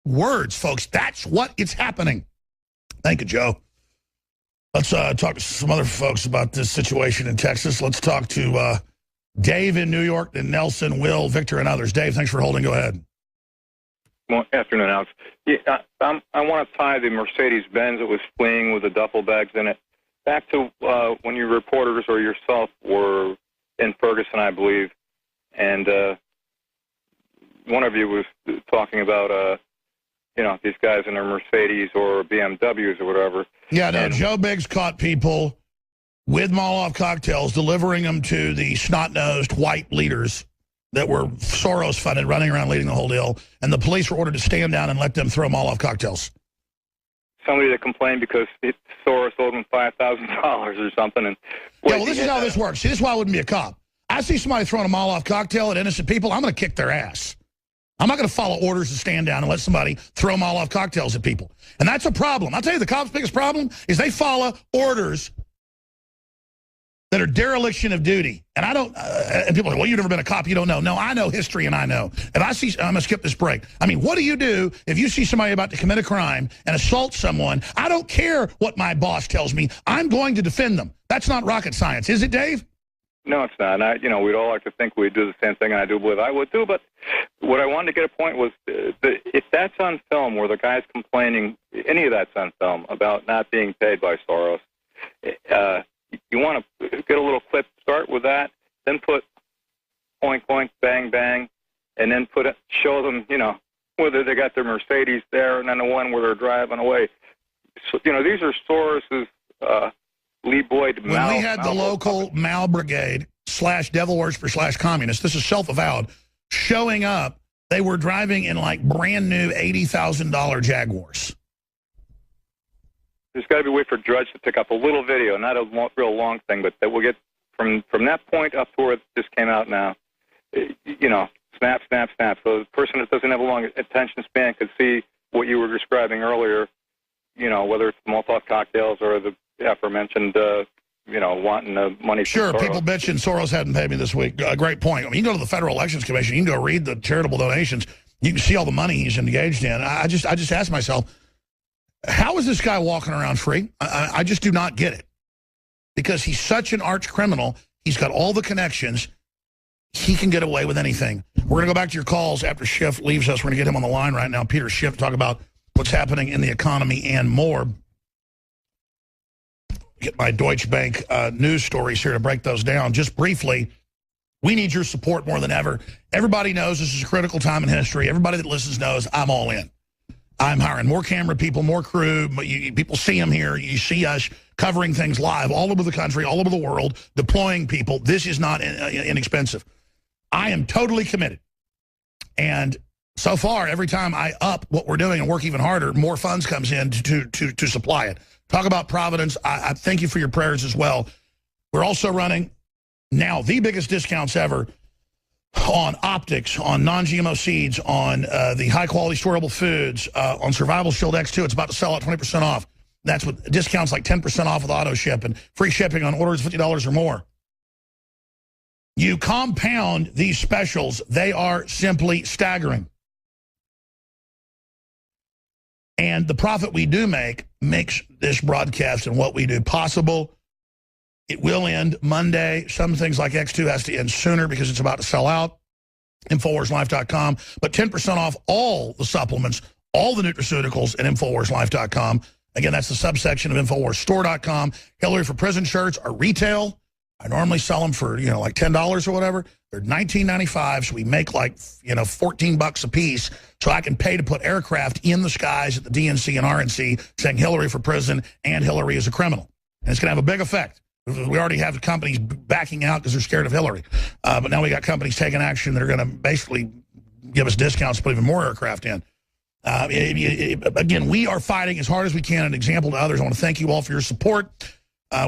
words, folks. That's what is happening. Thank you, Joe. Let's talk to some other folks about this situation in Texas. Let's talk to Dave in New York, then Nelson, Will, Victor, and others. Dave, thanks for holding. Go ahead. Well, afternoon, Alex. Yeah, I want to tie the Mercedes-Benz that was fleeing with the duffel bags in it back to when you reporters or yourself were in Ferguson, I believe, and one of you was talking about, these guys in their Mercedes or BMWs or whatever. Yeah, no, Joe Biggs caught people with Molotov cocktails, delivering them to the snot-nosed white leaders that were Soros-funded, running around leading the whole deal, and the police were ordered to stand down and let them throw Molotov cocktails. Somebody that complained because Soros owed him $5,000 or something. And yeah, well, this is how this works. See, this is why I wouldn't be a cop. I see somebody throwing a Molotov cocktail at innocent people, I'm going to kick their ass. I'm not going to follow orders to stand down and let somebody throw Molotov cocktails at people. And that's a problem. I'll tell you, the cops' biggest problem is they follow orders that are dereliction of duty. And I don't, and people are like, well, you've never been a cop, you don't know. No, I know history and I know. If I see, I'm going to skip this break. I mean, what do you do if you see somebody about to commit a crime and assault someone? I don't care what my boss tells me. I'm going to defend them. That's not rocket science, is it, Dave? No, it's not. And we'd all like to think we'd do the same thing, and I do believe I would too. But what I wanted to get a point was, if that's on film, where the guy's complaining, any of that's on film about not being paid by Soros, you want to get a little clip, start with that, then put oink, oink, bang, bang, and then show them, whether they got their Mercedes there, and then the one where they're driving away. So, these are Soros's. Lee Boyd. When we had the local Mao Brigade / devil worshiper / communist, this is self-avowed, showing up, they were driving in like brand new $80,000 Jaguars. There's got to be a way for Drudge to pick up a little video, not a real long thing, but that we'll get from that point up to where this came out now. Snap, snap, snap. So the person that doesn't have a long attention span could see what you were describing earlier, whether it's Molotov cocktails or the aforementioned, wanting the money. Sure, people bitching Soros hadn't paid me this week. Great point. I mean, you can go to the Federal Elections Commission, you can go read the charitable donations, you can see all the money he's engaged in. I just ask myself, how is this guy walking around free? I just do not get it. Because he's such an arch criminal, he's got all the connections, he can get away with anything. We're going to go back to your calls after Schiff leaves us. We're going to get him on the line right now, Peter Schiff, to talk about what's happening in the economy and more. Get my Deutsche Bank news stories here to break those down. Just briefly, we need your support more than ever. Everybody knows this is a critical time in history. Everybody that listens knows I'm all in. I'm hiring more camera people, more crew. People see them here. You see us covering things live all over the country, all over the world, deploying people. This is not inexpensive. I am totally committed. And so far, every time I up what we're doing and work even harder, more funds comes in to supply it. Talk about Providence. I thank you for your prayers as well. We're also running now the biggest discounts ever on optics, on non-GMO seeds, on the high-quality storable foods, on Survival Shield X2. It's about to sell out 20% off. That's with discounts like 10% off with auto ship and free shipping on orders $50 or more. You compound these specials, they are simply staggering. And the profit we do make makes this broadcast and what we do possible. It will end Monday. Some things like X2 has to end sooner because it's about to sell out. InfoWarsLife.com. But 10% off all the supplements, all the nutraceuticals at InfoWarsLife.com. Again, that's the subsection of InfoWarsStore.com. Hillary for Prison shirts are retail. I normally sell them for, like $10 or whatever. They're $19.95, so we make like, $14 a piece, so I can pay to put aircraft in the skies at the DNC and RNC saying Hillary for Prison and Hillary is a criminal. And it's going to have a big effect. We already have companies backing out because they're scared of Hillary. But now we got companies taking action that are going to basically give us discounts to put even more aircraft in. Again, we are fighting as hard as we can, an example to others. I want to thank you all for your support.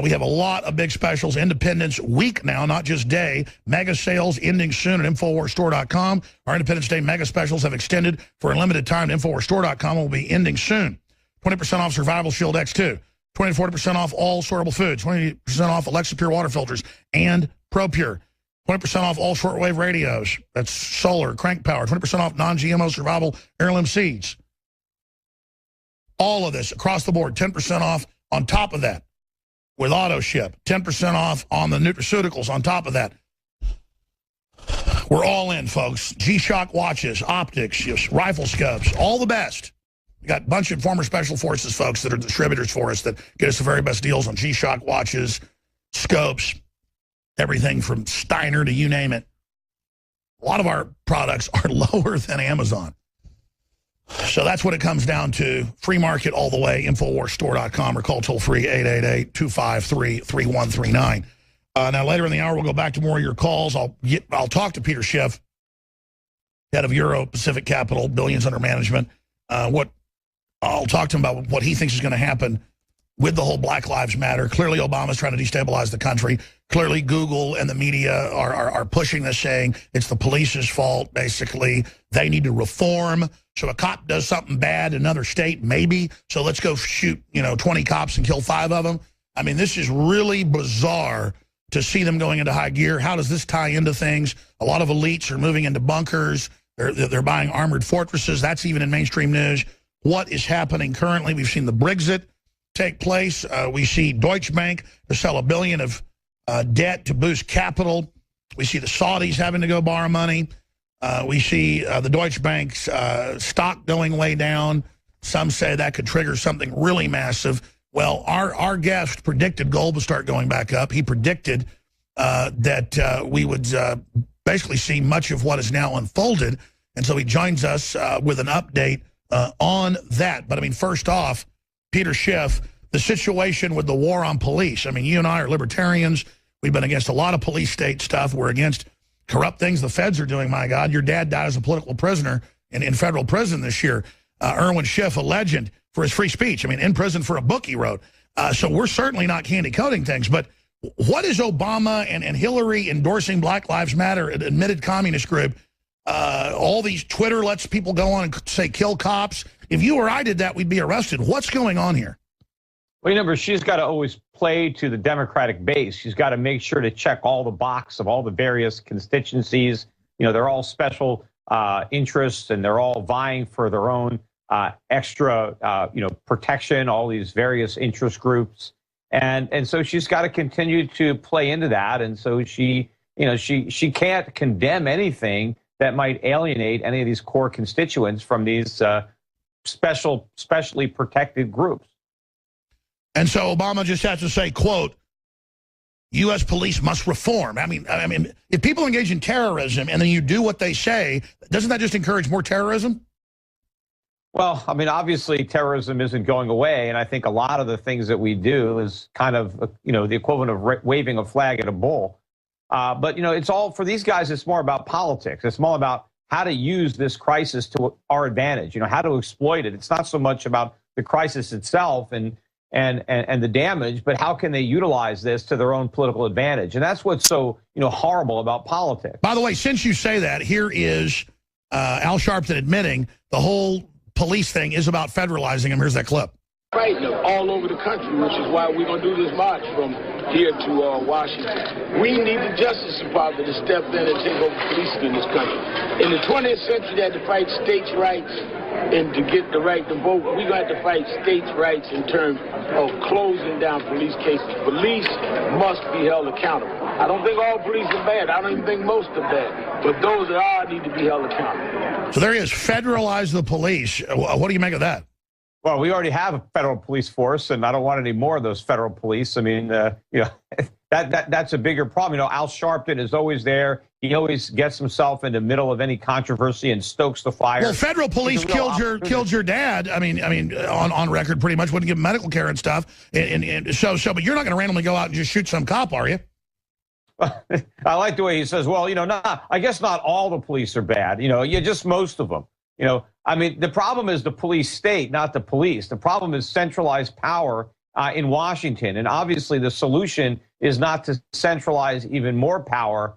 We have a lot of big specials. Independence Week now, not just day. Mega sales ending soon at InfoWarsStore.com. Our Independence Day mega specials have extended for a limited time to InfoWarsStore.com and will be ending soon. 20% off Survival Shield X2. 20-40% off all sortable foods. 20% off Alexa Pure water filters and ProPure. 20% off all shortwave radios. That's solar, crank power. 20% off non-GMO survival heirloom seeds. All of this across the board, 10% off on top of that with auto ship, 10% off on the nutraceuticals on top of that. We're all in, folks. G-Shock watches, optics, rifle scopes, all the best. We got a bunch of former Special Forces folks that are distributors for us that get us the very best deals on G-Shock watches, scopes, everything from Steiner to you name it. A lot of our products are lower than Amazon. So that's what it comes down to. Free market all the way, InfoWarsStore.com, or call toll-free 888-253-3139. Now, later in the hour, we'll go back to more of your calls. I'll talk to Peter Schiff, head of Euro Pacific Capital, billions under management. I'll talk to him about what he thinks is going to happen with the whole Black Lives Matter. Clearly, Obama's trying to destabilize the country. Clearly, Google and the media are pushing this, saying it's the police's fault, basically. They need to reform. So a cop does something bad in another state, maybe. So let's go shoot, 20 cops and kill 5 of them. I mean, this is really bizarre to see them going into high gear. How does this tie into things? A lot of elites are moving into bunkers. They're buying armored fortresses. That's even in mainstream news. What is happening currently? We've seen the Brexit take place. We see Deutsche Bank to sell $1 billion of debt to boost capital. We see the Saudis having to go borrow money. We see the Deutsche Bank's stock going way down. Some say that could trigger something really massive. Well, our guest predicted gold would start going back up. He predicted that we would basically see much of what is now unfolded. And so he joins us with an update on that. But, I mean, first off, Peter Schiff, the situation with the war on police. I mean, you and I are libertarians. We've been against a lot of police state stuff. We're against corrupt things the feds are doing, my God. Your dad died as a political prisoner in federal prison this year. Irwin Schiff, a legend for his free speech. I mean, in prison for a book he wrote. So we're certainly not candy coating things. But what is Obama and Hillary endorsing Black Lives Matter, an admitted communist group? All these Twitter lets people go on and say kill cops. If you or I did that, we'd be arrested. What's going on here? Well, remember, she's got to always play to the Democratic base. She's got to make sure to check all the box of all the various constituencies. They're all special interests, and they're all vying for their own extra, protection, all these various interest groups. And so she's got to continue to play into that. And so she can't condemn anything that might alienate any of these core constituents from these specially protected groups. And so Obama just has to say, quote, U.S. police must reform. I mean, if people engage in terrorism and then you do what they say, doesn't that just encourage more terrorism? Well, I mean, obviously terrorism isn't going away. And I think a lot of the things that we do is kind of, the equivalent of waving a flag at a bull. But, it's all for these guys. It's more about politics. It's more about how to use this crisis to our advantage, how to exploit it. It's not so much about the crisis itself and the damage, but how can they utilize this to their own political advantage? And that's what's so, horrible about politics. By the way, since you say that, here is Al Sharpton admitting the whole police thing is about federalizing them. Here's that clip. Fighting them all over the country, which is why we're going to do this march from here to Washington. We need the Justice Department to step in and take over policing in this country. In the 20th century, they had to fight states' rights and to get the right to vote. We're going to have to fight states' rights in terms of closing down police cases. Police must be held accountable. I don't think all police are bad. I don't even think most are bad. But those that are need to be held accountable. So there he is, federalize the police. What do you make of that? Well, we already have a federal police force, and I don't want any more of those federal police. I mean, that's a bigger problem. Al Sharpton is always there. He always gets himself in the middle of any controversy and stokes the fire. Well, federal police killed your dad. I mean, on record, pretty much wouldn't give him medical care and stuff. And so, but you're not going to randomly go out and just shoot some cop, are you? I like the way he says, well, I guess not all the police are bad. Just most of them. The problem is the police state, not the police. The problem is centralized power in Washington. And obviously the solution is not to centralize even more power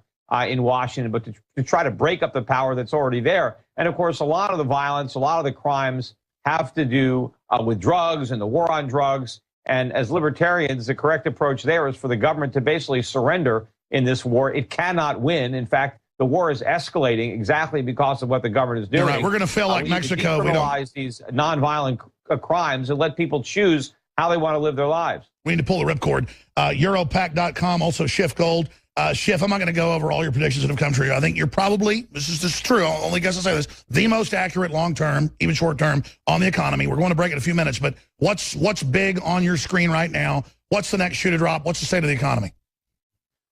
in Washington, but to try to break up the power that's already there. And of course, a lot of the violence, a lot of the crimes have to do with drugs and the war on drugs. And as libertarians, the correct approach there is for the government to basically surrender in this war. It cannot win. In fact, the war is escalating exactly because of what the government is doing. You're right. We're going to fail like Mexico. We criminalize these nonviolent crimes and let people choose how they want to live their lives. We need to pull the ripcord. Europac.com, also Schiff Gold. Schiff, I'm not going to go over all your predictions that have come true. I think you're probably, this is true, I'll only guess I say this, the most accurate long-term, even short-term, on the economy. We're going to break in a few minutes, but what's big on your screen right now? What's the next shoe to drop? What's the state of the economy?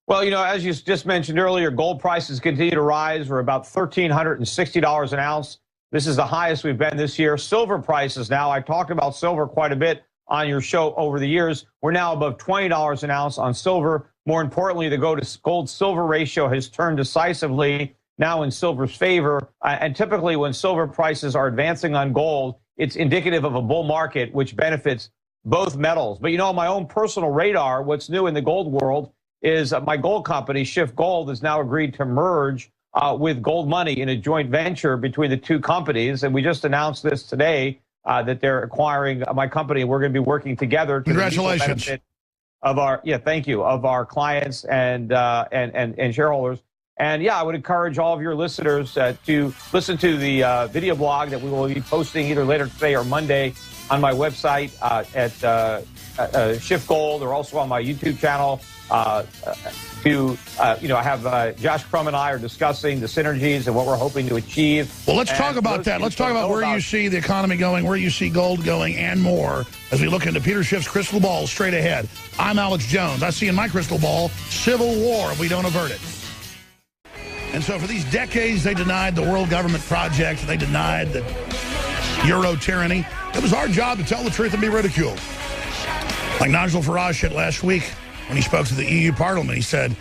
Well, you know, as you just mentioned earlier, gold prices continue to rise. We're about $1,360 an ounce. This is the highest we've been this year. Silver prices now, I talked about silver quite a bit on your show over the years. We're now above $20 an ounce on silver. More importantly, the gold-silver ratio has turned decisively now in silver's favor. And typically when silver prices are advancing on gold, it's indicative of a bull market, which benefits both metals. But, you know, on my own personal radar, what's new in the gold world is my gold company, Schiff Gold, has now agreed to merge with Gold Money in a joint venture between the two companies. And we just announced this today that they're acquiring my company, and we're going to be working together. Congratulations. Of our, thank you, of our clients and shareholders. And yeah, I would encourage all of your listeners to listen to the video blog that we will be posting either later today or Monday on my website at Schiff Gold, or also on my YouTube channel. I have Josh Crum and I are discussing the synergies and what we're hoping to achieve. Well, let's talk about that. Let's talk about where you see the economy going, where you see gold going, and more as we look into Peter Schiff's crystal ball straight ahead. I'm Alex Jones. I see in my crystal ball civil war if we don't avert it. And so for these decades, they denied the world government project. They denied the Euro tyranny. It was our job to tell the truth and be ridiculed. Like Nigel Farage said last week when he spoke to the EU Parliament, he said,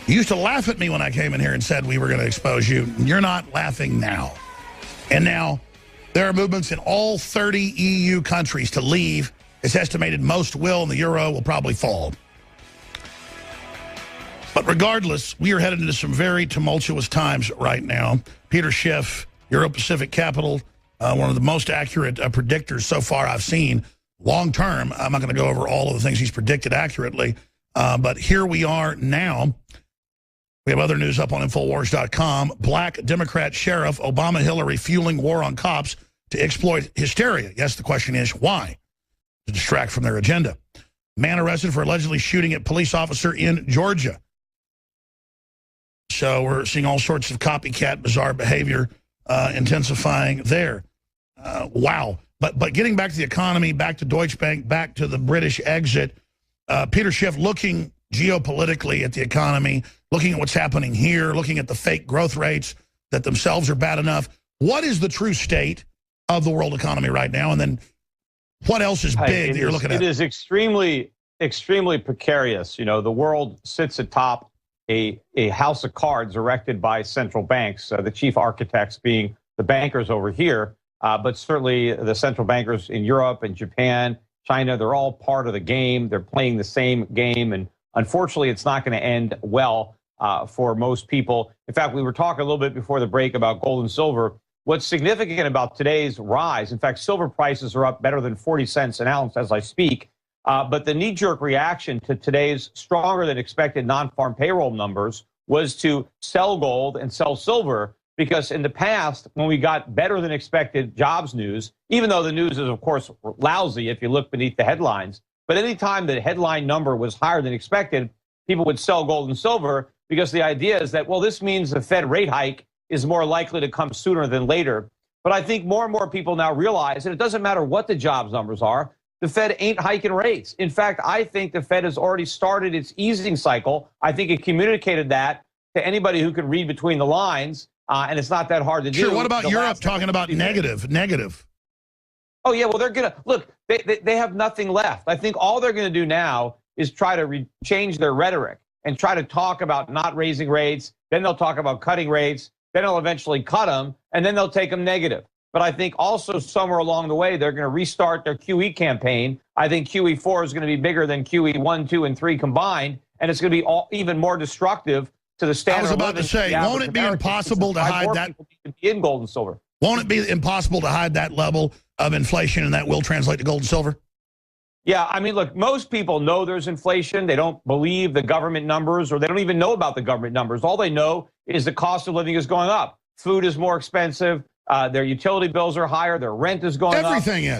"You used to laugh at me when I came in here and said we were going to expose you. You're not laughing now." And now there are movements in all 30 EU countries to leave. It's estimated most will, and the euro will probably fall. But regardless, we are headed into some very tumultuous times right now. Peter Schiff, Euro Pacific Capital, one of the most accurate predictors so far I've seen. Long term, I'm not going to go over all of the things he's predicted accurately, but here we are now. We have other news up on Infowars.com. Black Democrat sheriff, Obama-Hillary fueling war on cops to exploit hysteria. Yes, the question is, why? To distract from their agenda. Man arrested for allegedly shooting at police officer in Georgia. So we're seeing all sorts of copycat, bizarre behavior intensifying there. Wow. But getting back to the economy, back to Deutsche Bank, back to the British exit, Peter Schiff looking geopolitically at the economy, looking at what's happening here, looking at the fake growth rates that themselves are bad enough. What is the true state of the world economy right now? And then what else is big that you're looking at? It is extremely, extremely precarious. You know, the world sits atop a house of cards erected by central banks, the chief architects being the bankers over here, but certainly the central bankers in Europe and Japan, China, they're all part of the game. They're playing the same game, and unfortunately, it's not going to end well for most people. In fact, we were talking a little bit before the break about gold and silver. What's significant about today's rise, in fact, silver prices are up better than 40 cents an ounce as I speak, but the knee-jerk reaction to today's stronger than expected non-farm payroll numbers was to sell gold and sell silver, because in the past, when we got better than expected jobs news, even though the news is, of course, lousy if you look beneath the headlines, but any time the headline number was higher than expected, people would sell gold and silver, because the idea is that, well, this means the Fed rate hike is more likely to come sooner than later. But I think more and more people now realize that it doesn't matter what the jobs numbers are, the Fed ain't hiking rates. In fact, I think the Fed has already started its easing cycle. I think it communicated that to anybody who can read between the lines, and it's not that hard to do. Sure, what about Europe talking about negative? Oh, yeah, well, they're going to, look, they have nothing left. I think all they're going to do now is try to change their rhetoric and try to talk about not raising rates. Then they'll talk about cutting rates. Then they'll eventually cut them, and then they'll take them negative. But I think also somewhere along the way, they're going to restart their QE campaign. I think QE4 is going to be bigger than QE 1, 2, and 3 combined, and it's going to be even more destructive to the standard. I was about to say, won't it be impossible to hide that? In gold and silver. Won't it be impossible to hide that level of inflation, and that will translate to gold and silver? Yeah, I mean, look, most people know there's inflation. They don't believe the government numbers, or they don't even know about the government numbers. All they know is the cost of living is going up. Food is more expensive. Their utility bills are higher. Their rent is going up. Everything is.